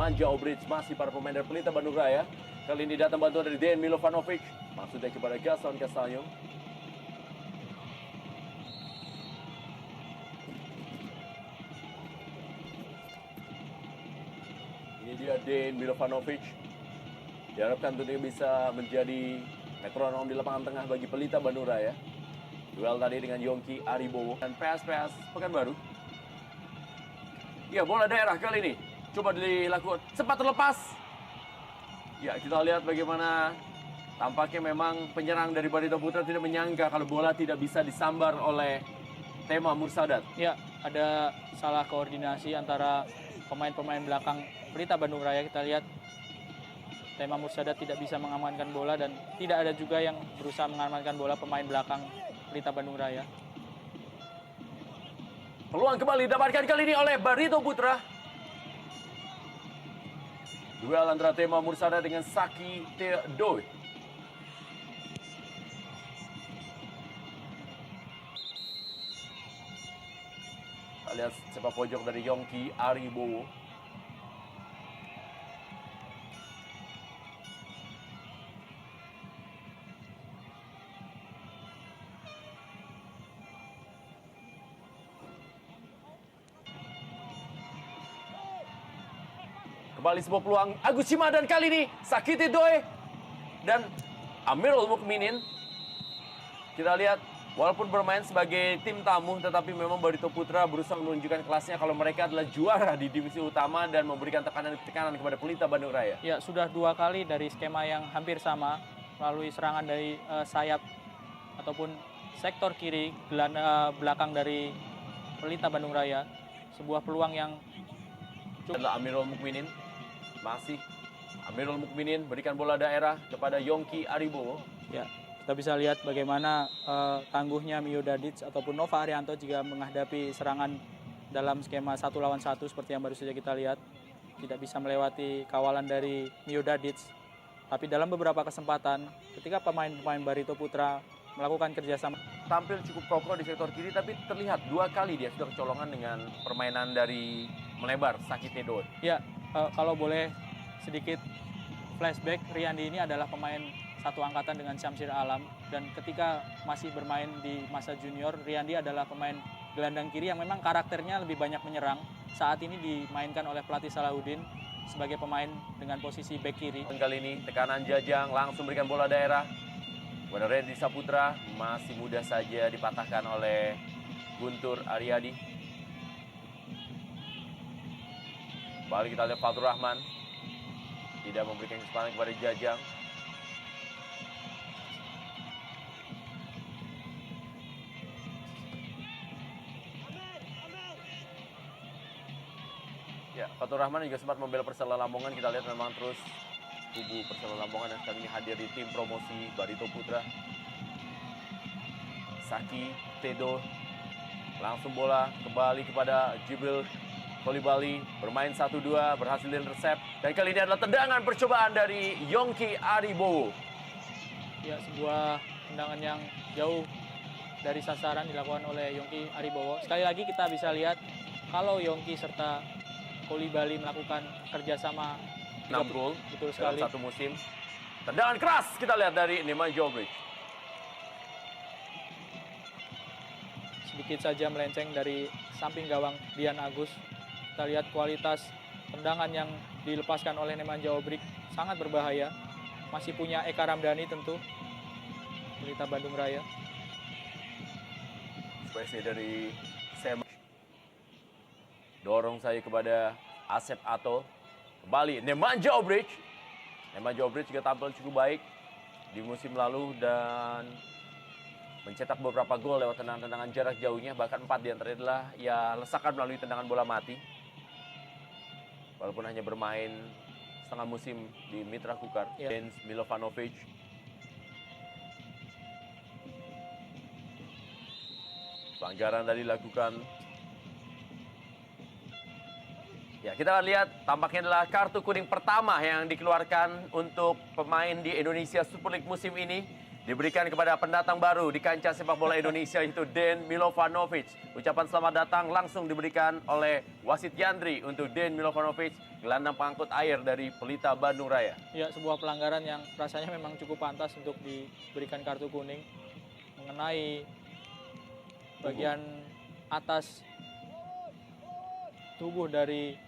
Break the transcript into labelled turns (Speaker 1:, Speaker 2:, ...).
Speaker 1: Nemanja Obric, masih para pemain dari Pelita Bandung Raya. Kali ini datang bantuan dari Dejan Milovanovic, maksudnya kepada Gaston Castanho. Ini dia Dejan Milovanovic. Diharapkan tentunya bisa menjadi metronom di lapangan tengah bagi Pelita Bandung Raya. Duel tadi dengan Yongki Aribowo dan PS Pekanbaru. Ya, bola daerah kali ini coba dilakukan, sempat terlepas. Ya, kita lihat bagaimana tampaknya memang penyerang dari Barito Putra tidak menyangka kalau bola tidak bisa disambar oleh Tema Mursadat.
Speaker 2: Ya, ada salah koordinasi antara pemain-pemain belakang Pelita Bandung Raya. Kita lihat Tema Mursadat tidak bisa mengamankan bola dan tidak ada juga yang berusaha mengamankan bola pemain belakang Pelita Bandung Raya.
Speaker 1: Peluang kembali didapatkan kali ini oleh Barito Putra. Duel antara Tema Mursadat dengan Saki Teodoi. Kita lihat sepak pojok dari Yongki Aribowo. Kembali sebuah peluang Agus Cima dan kali ini Sakiti Doe dan Amirul Mukminin. Kita lihat walaupun bermain sebagai tim tamu tetapi memang Barito Putra berusaha menunjukkan kelasnya kalau mereka adalah juara di divisi utama dan memberikan tekanan kepada Pelita Bandung Raya.
Speaker 2: Ya, sudah 2 kali dari skema yang hampir sama melalui serangan dari sayap ataupun sektor kiri belakang dari Pelita Bandung Raya. Sebuah peluang yang
Speaker 1: adalah Amirul Mukminin. Masih Amirul Mukminin berikan bola daerah kepada Yongki Aribowo.
Speaker 2: Ya, kita bisa lihat bagaimana tangguhnya Mio Dadic ataupun Nova Arianto jika menghadapi serangan dalam skema 1 lawan 1 seperti yang baru saja kita lihat. Tidak bisa melewati kawalan dari Mio Dadic. Tapi dalam beberapa kesempatan ketika pemain-pemain Barito Putra melakukan kerjasama,
Speaker 1: tampil cukup kokoh di sektor kiri tapi terlihat 2 kali dia sudah kecolongan dengan permainan dari melebar Saki Teodoi.
Speaker 2: Ya, kalau boleh sedikit flashback, Riyandi ini adalah pemain satu angkatan dengan Syamsir Alam dan ketika masih bermain di masa junior, Riyandi adalah pemain gelandang kiri yang memang karakternya lebih banyak menyerang. Saat ini dimainkan oleh pelatih Salahuddin sebagai pemain dengan posisi bek kiri.
Speaker 1: Kali ini tekanan Jajang langsung berikan bola daerah kepada Randy Saputra, masih mudah saja dipatahkan oleh Guntur Aryadi. Balik kita lihat Fatur Rahman tidak memberikan kesempatan kepada Jajang. Ya, Fatur Rahman juga sempat membela Persela Lamongan. Kita lihat memang terus kubu Persela Lamongan dan kali ini hadir di tim promosi Barito Putra. Saki Tedo langsung bola kembali kepada Jibril Kolibali, bermain 1-2, berhasil diintersep. Dan kali ini adalah tendangan percobaan dari Yongki Aribowo.
Speaker 2: Ya, sebuah tendangan yang jauh dari sasaran dilakukan oleh Yongki Aribowo. Sekali lagi kita bisa lihat kalau Yongki serta Kolibali melakukan kerjasama
Speaker 1: 6 gol
Speaker 2: betul
Speaker 1: dalam
Speaker 2: sekali.
Speaker 1: satu musim. Tendangan keras kita lihat dari Nemanja Obric.
Speaker 2: Sedikit saja melenceng dari samping gawang Dian Agus. Kita lihat kualitas tendangan yang dilepaskan oleh Nemanja Obric sangat berbahaya. Masih punya Eka Ramdhani tentu, Pelita Bandung Raya.
Speaker 1: Spesial dari Sem. Dorong saya kepada Asep Ato. Kembali Nemanja Obric. Nemanja Obric juga tampil cukup baik di musim lalu dan mencetak beberapa gol lewat tendangan-tendangan jarak jauhnya. Bahkan 4 diantaranya adalah ya lesakan melalui tendangan bola mati. Walaupun hanya bermain setengah musim di Mitra Kukar.
Speaker 2: Ya.
Speaker 1: Dejan Milovanovic. Pelanggaran tadi dilakukan. Ya, kita lihat tampaknya adalah kartu kuning pertama yang dikeluarkan untuk pemain di Indonesia Super League musim ini. diberikan kepada pendatang baru di kancah sepak bola Indonesia yaitu Den Milovanovic. Ucapan selamat datang langsung diberikan oleh wasit Yandri untuk Den Milovanovic, gelandang pengangkut air dari Pelita Bandung Raya.
Speaker 2: Ya, sebuah pelanggaran yang rasanya memang cukup pantas untuk diberikan kartu kuning, mengenai bagian atas tubuh dari